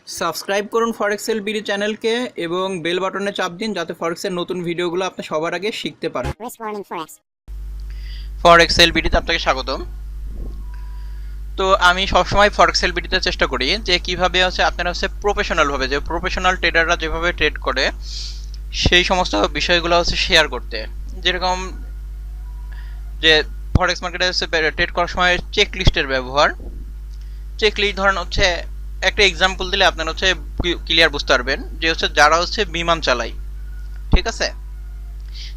Subscribe করুন ফরেক্সেল BD চ্যানেলকে এবং বেল বাটনে চাপ দিন যাতে ফরেক্সের নতুন ভিডিওগুলো আপনি সবার আগে শিখতে পারেন। Risk warning forex. ফরেক্সেল বিডিতে আপনাকে স্বাগতম। তো আমি সবসময় ফরেক্সেল বিডিতে চেষ্টা করি যে কিভাবে আপনারা প্রফেশনালভাবে, যে প্রফেশনাল ট্রেডাররা যেভাবে ট্রেড করে সেই সমস্ত বিষয়গুলো শেয়ার করতে। যেরকম যে ফরেক্স মার্কেটে ট্রেড করার সময় চেক লিস্টের ব্যবহার। চেক লিস্ট ধরেন একটা এক্সাম্পল দিলে আপনারা ক্লিয়ার বুঝতে পারবেন যে যারা বিমান চালায়, ঠিক আছে,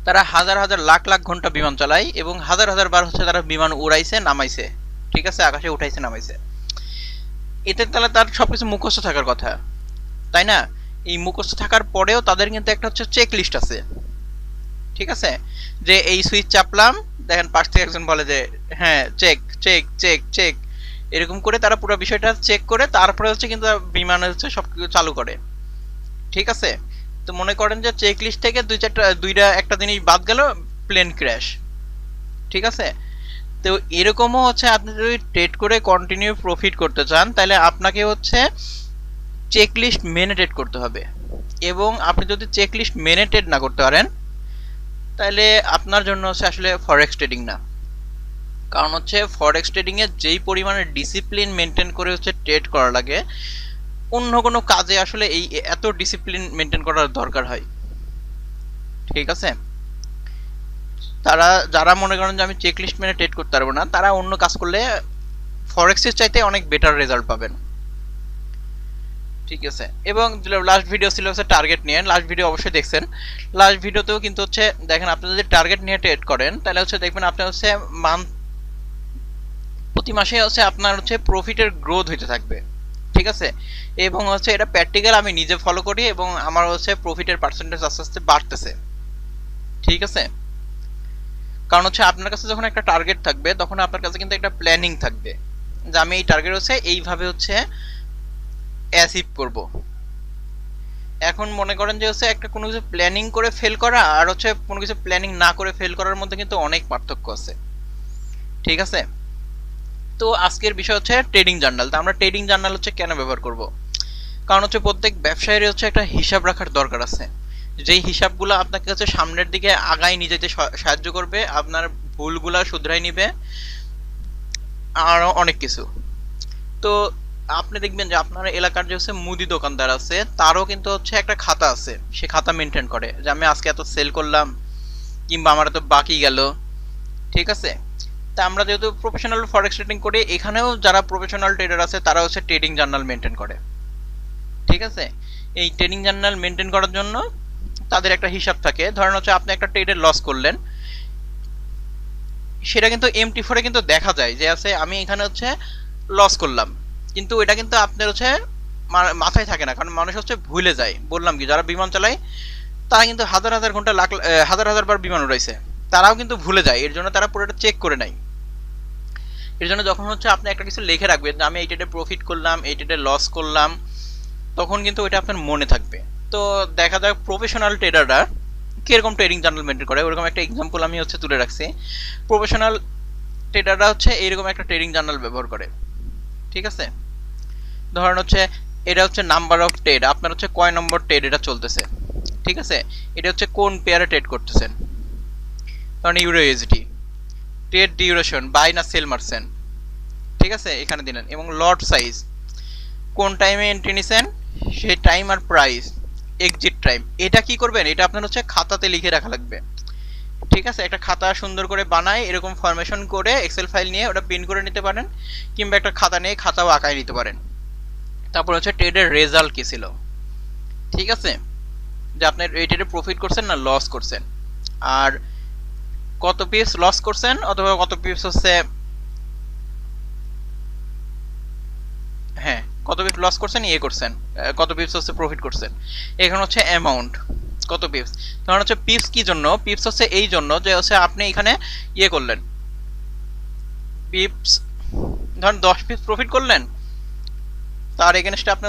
তারা হাজার হাজার লাখ লাখ ঘন্টা বিমান চালায় এবং হাজার হাজার বার তারা বিমান উড়াইছে নামাইছে, ঠিক আছে, আকাশে উঠাইছে নামাইছে। এতে তাহলে তার সবকিছু মুখস্থ থাকার কথা, তাই না? এই মুখস্থ থাকার পরেও তাদের কিন্তু একটা চেক লিস্ট আছে, ঠিক আছে, যে এই সুইচ চাপলাম, দেখেন পাশ থেকে একজন বলে যে হ্যাঁ চেক চেক চেক চেক, এরকম করে তারা পুরো বিষয়টা চেক করে তারপরে কিন্তু বিমান সবকিছু চালু করে, ঠিক আছে। তো মনে করেন যে চেক লিস্ট থেকে একটা জিনিস বাদ গেল, প্লেন ক্র্যাশ, ঠিক আছে। তো এরকমও আপনি যদি ট্রেড করে কন্টিনিউ প্রফিট করতে চান তাহলে আপনাকে চেক লিস্ট মেনে ট্রেড করতে হবে। এবং আপনি যদি চেক লিস্ট মেনে ট্রেড না করতে পারেন তাহলে আপনার জন্য আসলে ফরেক্স ট্রেডিং না। কারণ ফরেক্স ট্রেডিং এ যেই পরিমাণে ডিসিপ্লিন মেনটেন করে ট্রেড করা লাগে, অন্য কোনো কাজে আসলে এই এত ডিসিপ্লিন মেনটেন করার দরকার হয়, ঠিক আছে। যারা মনে করেন যে আমি চেক লিস্ট মেনে ট্রেড করতে পারবো না, তারা অন্য কাজ করলে ফরেক্সের চাইতে অনেক বেটার রেজাল্ট পাবেন, ঠিক আছে। এবং লাস্ট ভিডিও ছিল টার্গেট নিয়ে, লাস্ট ভিডিও অবশ্যই দেখছেন। লাস্ট ভিডিওতেও কিন্তু দেখেন, আপনি যদি টার্গেট নিয়ে ট্রেড করেন তাহলে দেখবেন আপনার প্রতি মাসে আপনার প্রফিটের গ্রোথ হইতে থাকবে, ঠিক আছে। এবং এটা প্র্যাকটিক্যাল আমি নিজে ফলো করি এবং আমার প্রফিটের পার্সেন্টেজ আস্তে আস্তে বাড়তেছে, ঠিক আছে। কারণ আপনার কাছে যখন একটা টার্গেট থাকবে তখন আপনার কাছে কিন্তু একটা প্ল্যানিং থাকবে যে আমি এই টার্গেট এইভাবে অ্যাচিভ করব। এখন মনে করেন যে একটা কোনো কিছু প্ল্যানিং করে ফেল করা আর কোনো কিছু প্ল্যানিং না করে ফেল করার মধ্যে কিন্তু অনেক পার্থক্য আছে, ঠিক আছে। তো আজকের বিষয় ট্রেডিং জার্নাল। তো আমরা ট্রেডিং জার্নাল কেন ব্যবহার করব? কারণ প্রত্যেক ব্যবসায়ীর একটা হিসাব রাখার দরকার আছে, যেই হিসাবগুলো আপনাকে সামনের দিকে আগায় নিয়ে যেতে সাহায্য করবে, আপনার ভুলগুলা শুধরাই নিবে, আর অনেক কিছু। তো আপনি দেখবেন যে আপনার এলাকার যে মুদি দোকানদার আছে তারও কিন্তু একটা খাতা আছে, সে খাতা মেনটেন করে যে আমি আজকে এত সেল করলাম কিংবা আমার এত বাকি গেল, ঠিক আছে। তা আমরা যেহেতু প্রফেশনাল ফরেক্স ট্রেডিং করি, এখানেও যারা প্রফেশনাল ট্রেডার আছে তারা ট্রেডিং জার্নাল মেনটেন করে, ঠিক আছে। এই ট্রেডিং জার্নাল মেনটেন করার জন্য তাদের একটা হিসাব থাকে। ধরেন আপনি একটা ট্রেডে লস করলেন, সেটা কিন্তু MT4 কিন্তু দেখা যায় যে আমি এখানে লস করলাম, কিন্তু এটা কিন্তু আপনার মাথায় থাকে না, কারণ মানুষ ভুলে যায়। বললাম কি, যারা বিমান চালায় তারা কিন্তু হাজার হাজার ঘন্টা হাজার হাজার বার বিমান উড়াইছে, তারাও কিন্তু ভুলে যায়। এর জন্য তারা পুরোটা চেক করে নেয়। এর জন্য যখন আপনি একটা কিছু লিখে রাখবেন যে আমি এই ট্রেডে প্রফিট করলাম, এই ট্রেডে লস করলাম, তখন কিন্তু ওইটা আপনার মনে থাকবে। তো দেখা যাক প্রফেশনাল ট্রেডাররা কিরকম ট্রেডিং জার্নাল মেনটেন করে, ওরকম একটা এক্সাম্পল আমি তুলে রাখছি। প্রফেশনাল ট্রেডাররা এরকম একটা ট্রেডিং জার্নাল ব্যবহার করে, ঠিক আছে। ধরেন এটা নাম্বার অফ ট্রেড, আপনার কয় নম্বর ট্রেড এটা চলতেছে, ঠিক আছে। এটা কোন পেয়ারে ট্রেড করতেছেন, কারণ euro USD, trade duration, buy না সেল মারছেন, ঠিক আছে, এখানে দিলেন। এবং লট সাইজ, কোন টাইমে এন্ট্রি নিছেন সেই টাইম আর প্রাইস, এক্সিট টাইম। এটা কি করবেন, এটা আপনার খাতাতে লিখে রাখা লাগবে, ঠিক আছে। একটা খাতা সুন্দর করে বানায় এরকম ফরমেশন করে এক্সেল ফাইল নিয়ে ওটা প্রিন্ট করে নিতে পারেন, কিংবা একটা খাতা নিয়ে খাতাও আঁকায় নিতে পারেন। তারপর ট্রেডের রেজাল্ট কি ছিল, ঠিক আছে, যে আপনি এই ট্রেডে প্রফিট করছেন না লস করছেন, আর কত পিস লস করছেন অথবা কত পিস হ্যাঁ কত পিস লস করছেন, করছেন কত পিস প্রফিট করছেন। এখানে অ্যামাউন্ট, কত পিপস। ধরুন পিপস কি জন্য, পিপস এই জন্য যে আপনি এখানে করলেন, পিপস ধরুন 10 পিস প্রফিট করলেন, তার এগেনস্টে আপনি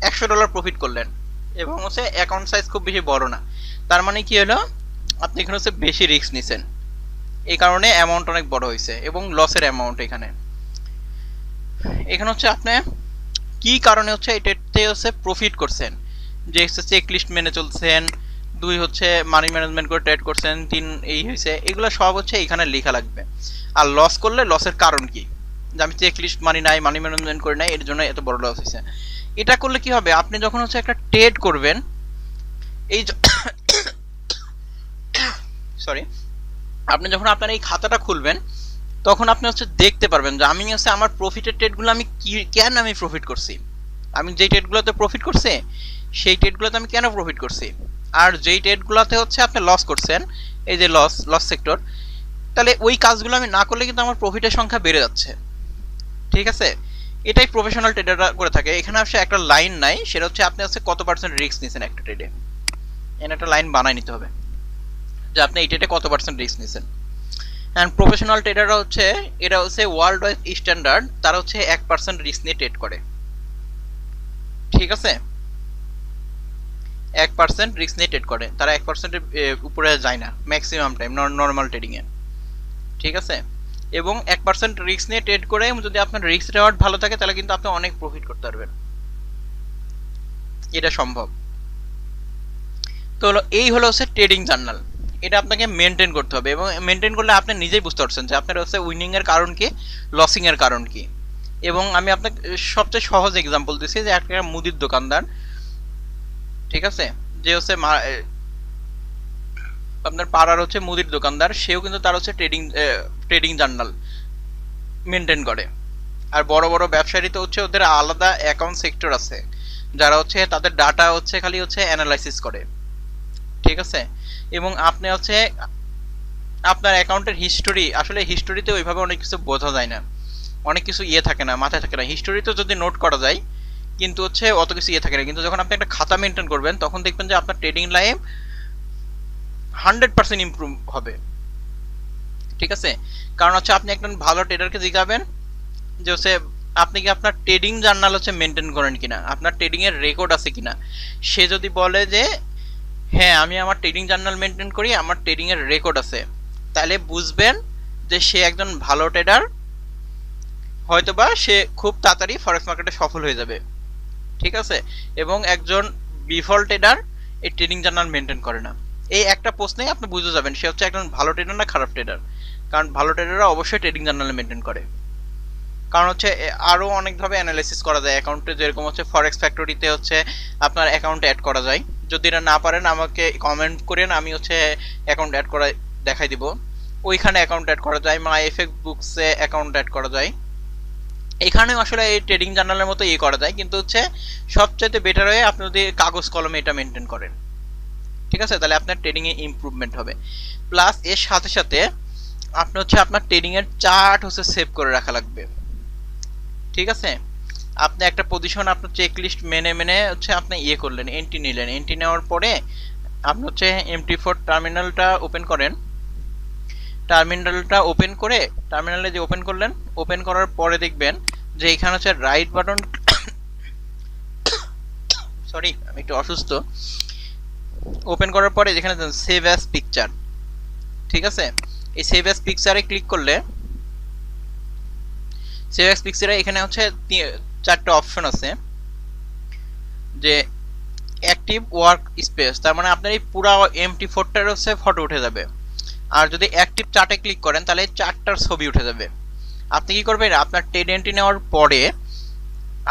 $100 প্রফিট করলেন, এবং অ্যাকাউন্ট সাইজ খুব বেশি বড় না। তার মানে কি হলো, আপনি এখানে বেশি রিস্ক নিছেন, এই কারণে অ্যামাউন্ট অনেক বড় হয়েছে এবং লসের অ্যামাউন্ট এখানে আপনি কি কারণে হচ্ছে এটাতে হচ্ছে প্রফিট করছেন, যে হচ্ছে চেক লিস্ট মেনে চলছেন, 2 হচ্ছে মানি ম্যানেজমেন্ট করে ট্রেড করছেন, 3 এই হয়েছে, এগুলো সব হচ্ছে এখানে লেখা লাগবে। আর লস করলে লসের কারণ কি, যে আমি চেক লিস্ট মানি নাই, মানি ম্যানেজমেন্ট করে নাই, এর জন্য এত বড় লস হয়েছে। এটা করলে কি হবে, আপনি যখন হচ্ছে একটা ট্রেড করবেন, এই সরি, আপনি যখন আপনার এই খাতাটা খুলবেন তখন আপনি হচ্ছে দেখতে পারবেন যে আমি হচ্ছে আমার প্রফিটের ট্রেডগুলো আমি কেন আমি প্রফিট করছি, আমি যেই ট্রেডগুলোতে প্রফিট করছি সেই ট্রেডগুলোতে আমি কেন প্রফিট করছি, আর যেই ট্রেডগুলোতে হচ্ছে আপনি লস করছেন, এই যে লস সেক্টর, তাহলে ওই কাজগুলো আমি না করলে কিন্তু আমার প্রফিটের সংখ্যা বেড়ে যাচ্ছে। ঠিক আছে, এটাই প্রফেশনাল ট্রেডাররা করে থাকে। এখানে আসলে একটা লাইন নাই, সেটা হচ্ছে আপনি হচ্ছে কত পার্সেন্ট রিস্ক নিছেন একটা ট্রেডে, এখানে একটা লাইন বানায় নিতে হবে যে আপনি এই ট্রেডে কত পার্সেন্ট রিস্ক নিছেন। অ্যান্ড প্রফেশনাল ট্রেডাররা হচ্ছে, এটা হচ্ছে ওয়ার্ল্ড ওয়াইড স্ট্যান্ডার্ড, তারা হচ্ছে 1% রিস্ক নিয়ে ট্রেড করে। ঠিক আছে, 1% রিস্ক নিয়ে ট্রেড করে, তারা 1%-এর উপরে যায় না ম্যাক্সিমাম টাইম নর্মাল ট্রেডিং এ। ঠিক আছে, এবং 1% রিস্ক নিয়ে ট্রেড করে যদি আপনার রিস্ক রেওয়ার্ড ভালো থাকে তাহলে কিন্তু আপনি অনেক প্রফিট করতে পারবেন, এটা সম্ভব। তো এই হলো হচ্ছে ট্রেডিং জার্নাল, এটা আপনাকে মেনটেন করতে হবে, এবং মেনটেন করলে আপনি নিজেই বুঝতে পারছেন যে আপনার হচ্ছে উইনিং এর কারণ কি, লসিং এর কারণ কি। এবং আমি আপনাকে সবচেয়ে সহজ এক্সাম্পল দিচ্ছি, যে একটা মুদির দোকানদার, ঠিক আছে, যে হচ্ছে আপনার পাড়ার হচ্ছে মুদির দোকানদার, সেও কিন্তু তার হচ্ছে ট্রেডিং জার্নাল মেনটেন করে। আর বড় বড় ব্যবসায়ী তো হচ্ছে ওদের আলাদা অ্যাকাউন্ট সেক্টর আছে, যারা হচ্ছে তাদের ডাটা হচ্ছে খালি হচ্ছে অ্যানালাইসিস করে। ঠিক আছে, এবং আপনি হচ্ছে আপনার অ্যাকাউন্টের হিস্টোরি, আসলে হিস্টোরিতে ওইভাবে অনেক কিছু বোঝা যায় না, অনেক কিছু থাকে না, মাথায় থাকে না। হিস্টোরিতে যদি নোট করা যায় কিন্তু হচ্ছে অত কিছু থাকে না, কিন্তু যখন আপনি একটা খাতা মেনটেন করবেন তখন দেখবেন যে আপনার ট্রেডিং লাইফ 100% ইমপ্রুভ হবে। ঠিক আছে, কারণ হচ্ছে আপনি একজন ভালো ট্রেডারকে জিজ্ঞাবেন যে হচ্ছে আপনি কি আপনার ট্রেডিং জার্নাল হচ্ছে মেনটেন করেন কিনা, আপনার ট্রেডিং এর রেকর্ড আছে কিনা। সে যদি বলে যে হ্যাঁ আমি আমার ট্রেডিং জার্নাল মেনটেন করি, আমার ট্রেডিং এর রেকর্ড আছে, তাহলে বুঝবেন যে সে একজন ভালো ট্রেডার, হয়তোবা সে খুব তাড়াতাড়ি ফরেক্স মার্কেটে সফল হয়ে যাবে। ঠিক আছে, এবং একজন বিফল ট্রেডার এই ট্রেডিং জার্নাল মেনটেন করে না, এই একটা প্রশ্নেই আপনি বুঝে যাবেন সে হচ্ছে একজন ভালো ট্রেডার না খারাপ ট্রেডার। কারণ ভালো ট্রেডাররা অবশ্যই ট্রেডিং জার্নাল মেনটেন করে, কারণ হচ্ছে আরো অনেকভাবে অ্যানালাইসিস করা যায় অ্যাকাউন্টে, যেরকম হচ্ছে ফরেক্স ফ্যাক্টরিতে হচ্ছে আপনার অ্যাকাউন্টে অ্যাড করা যায়। যদি এটা না পারেন আমাকে কমেন্ট করেন, আমি হচ্ছে অ্যাকাউন্ট অ্যাড করা দেখাই দিব। ওইখানে অ্যাকাউন্ট অ্যাড করা যায়, মাই এফএক্স বুকসে অ্যাকাউন্ট অ্যাড করা যায়। এখানেও আসলে এই ট্রেডিং জার্নালের মতো করা যায়, কিন্তু হচ্ছে সবচেয়ে বেটার হয় আপনি যদি কাগজ কলমে এটা মেনটেন করেন। ঠিক আছে, তাহলে আপনার ট্রেডিং এ ইমপ্রুভমেন্ট হবে। প্লাস এর সাথে সাথে আপনি হচ্ছে আপনার ট্রেডিং এর চার্ট হচ্ছে সেভ করে রাখা লাগবে। ঠিক আছে, আপনি একটা পজিশন আপনার চেক লিস্ট মেনে মেনে হচ্ছে আপনি করলেন, এন্ট্রি নিলেন, এন্ট্রি নেওয়ার পরে আপনি হচ্ছে MT4 টার্মিনালটা ওপেন করেন। টার্মিনালটা ওপেন করে, টার্মিনালে যে ওপেন করলেন, ওপেন করার পরে দেখবেন যে এখানে হচ্ছে রাইট বাটন, সরি আমি একটু অসুস্থ, ওপেন করার পরে যেখানে সেভ অ্যাজ পিকচার, ঠিক আছে, এই সেভ অ্যাজ পিকচারে ক্লিক করলে, সেভ অ্যাজ পিকচারে এখানে হচ্ছে 4টা অপশন আছে, যে অ্যাক্টিভ ওয়ার্ক স্পেস, তার মানে আপনার এই পুরো MT4টার হচ্ছে ফটো উঠে যাবে। আর যদি অ্যাক্টিভ চার্টে ক্লিক করেন তাহলে 4টার ছবি উঠে যাবে। আপনি কি করবেন, আপনার ট্রেড এন্ট্রি নেওয়ার পরে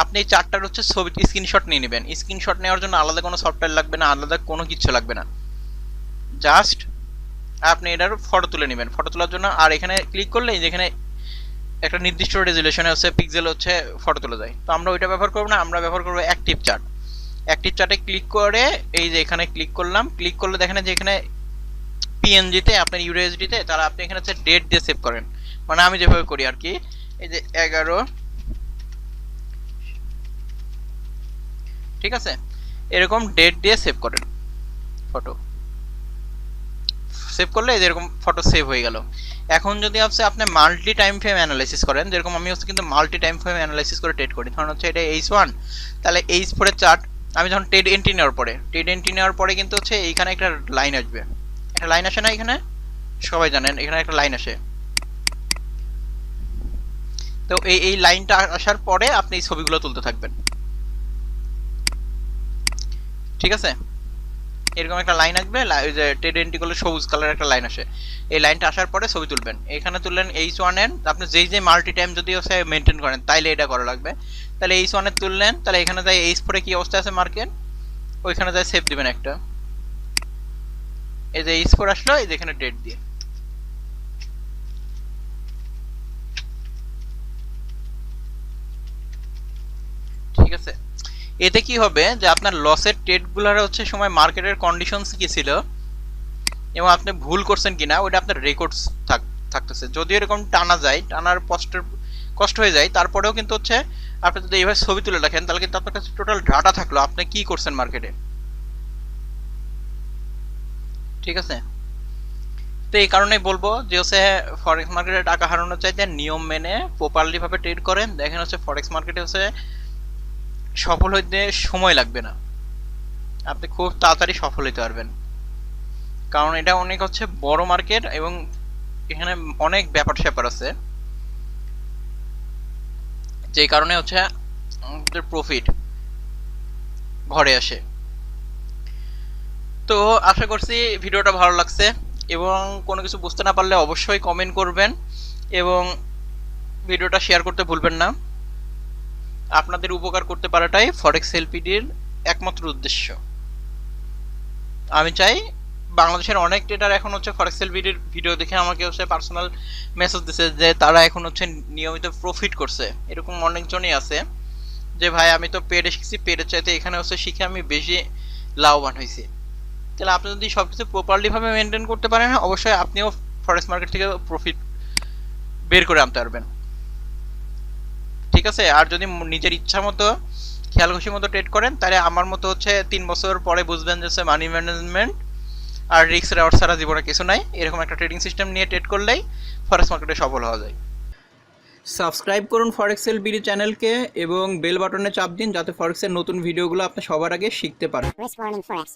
আপনি 4টার হচ্ছে ছবি স্ক্রিনশট নিয়ে নেবেন। স্ক্রিনশট নেওয়ার জন্য আলাদা কোনো সফটওয়্যার লাগবে না, আলাদা কোনো কিছু লাগবে না, জাস্ট আপনি এটার ফটো তুলে নেবেন। ফটো তোলার জন্য আর এখানে ক্লিক করলে যেখানে একটা নির্দিষ্ট রেজুলেশনে হচ্ছে পিক্সেল হচ্ছে ফটো তোলা যায়, তো আমরা ওইটা ব্যবহার করব না, আমরা ব্যবহার করব অ্যাক্টিভ চার্ট। অ্যাক্টিভ চার্টে ক্লিক করে এই যে এখানে ক্লিক করলাম, ক্লিক করলে দেখেন যে এখানে PNG তে আপনার USD তে, তারা আপনি এখানে হচ্ছে ডেট দিয়ে সেভ করেন, মানে আমি যেভাবে করি আর কি, এই যে 11, ঠিক আছে, এরকম ডেট দিয়ে সেভ করেন ফটো। সেভ করলে এরকম ফটো সেভ হয়ে গেল। এখন যদি হচ্ছে আপনি মাল্টি টাইম ফ্রেম অ্যানালাইসিস করেন, যেরকম আমি হচ্ছে কিন্তু মাল্টি টাইম ফ্রেম অ্যানালাইসিস করে ট্রেড করি, ধরুন হচ্ছে এটা H1, তাহলে H4 এর চার্ট আমি যখন ট্রেড এন্ট্রি নেওয়ার পরে কিন্তু হচ্ছে এইখানে একটা লাইন আসবে, একটা লাইন আসে না এখানে, সবাই জানেন এখানে একটা লাইন আসে। তো এই লাইনটা আসার পরে আপনি এই ছবিগুলো তুলতে থাকবেন। ঠিক আছে, এরকম একটা লাইন আসবে, ওই যে ট্রেড এন্ট্রি করলে সবুজ কালার একটা লাইন আসে, এই লাইনটা আসার পরে ছবি তুলবেন। এখানে তুললেন H1 এর, আপনি যেই যে মাল্টি টাইম যদি হচ্ছে মেনটেন করেন তাইলে এটা করা লাগবে। তাহলে H1 এর তুললেন, তাহলে এখানে যাই H4 এ কি অবস্থা আছে মার্কেট, ওইখানে যাই সেভ দিবেন একটা, এই যে H4 আসলো, এই যে এখানে ডেট দিয়ে। ঠিক আছে, এতে কি হবে যে আপনার লসের ট্রেডগুলোর হচ্ছে সময় মার্কেটের কন্ডিশনস কি ছিল এবং আপনি ভুল করছেন কিনা ওটা আপনার রেকর্ডস থাকতেছে। যদিও এরকম টানা যায়, টানার কষ্ট হয়ে যায়, তারপরেও কিন্তু হচ্ছে আপনি যদি এইভাবে ছবি তুলে রাখেন তাহলে কিন্তু আপনার কাছে টোটাল ডাটা থাকলো আপনি কি করছেন মার্কেটে। ঠিক আছে, তো এই কারণেই বলবো যে হচ্ছে ফরেক্স মার্কেটে টাকা হারানোর চাইতে নিয়ম মেনে প্রপারলি ভাবে ট্রেড করেন, দেখেন হচ্ছে ফরেক্স মার্কেটে হচ্ছে সফল হইতে সময় লাগবে না, আপনি খুব তাড়াতাড়ি সফল হতে পারবেন। কারণ এটা অনেক হচ্ছে বড় মার্কেট এবং এখানে অনেক ব্যাপার স্যাপার আছে, যেই কারণে হচ্ছে আমাদের প্রফিট ঘরে আসে। তো আশা করছি ভিডিওটা ভালো লাগছে, এবং কোনো কিছু বুঝতে না পারলে অবশ্যই কমেন্ট করবেন এবং ভিডিওটা শেয়ার করতে ভুলবেন না। আপনাদের উপকার করতে পারাটাই ফরেক্স এলপিডির একমাত্র উদ্দেশ্য। আমি চাই বাংলাদেশের অনেক ট্রেডার এখন হচ্ছে ফরেক্স এলপিডির ভিডিও দেখে আমাকে হচ্ছে পার্সোনাল মেসেজ দিচ্ছে যে তারা এখন হচ্ছে নিয়মিত প্রফিট করছে। এরকম অনেকজনই আছে যে ভাই আমি তো পেডে শিখছি, পেডের চাইতে এখানে হচ্ছে শিখে আমি বেশি লাভবান হয়েছি। তাহলে আপনি যদি সবকিছু প্রপারলি ভাবে মেনটেন করতে পারেন, অবশ্যই আপনিও ফরেক্স মার্কেট থেকে প্রফিট বের করে আনতে পারবেন। ঠিক আছে, আর যদি নিজের ইচ্ছা মতো খেয়াল খুশি মতো ট্রেড করেন তাহলে আমার মতো হচ্ছে 3 বছর পরে বুঝবেন যে মানি ম্যানেজমেন্ট আর রিস্ক রেওয়ার্ড ছাড়া জীবনে কিছু নাই। এরকম একটা ট্রেডিং সিস্টেম নিয়ে ট্রেড করলেই ফরেক্স মার্কেটে সফল হওয়া যায়। সাবস্ক্রাইব করুন ফরেক্স এলপিডি চ্যানেলকে এবং বেল বাটনে চাপ দিন যাতে ফরেক্সের নতুন ভিডিওগুলো আপনি সবার আগে শিখতে পারেন। Risk Warning Forex.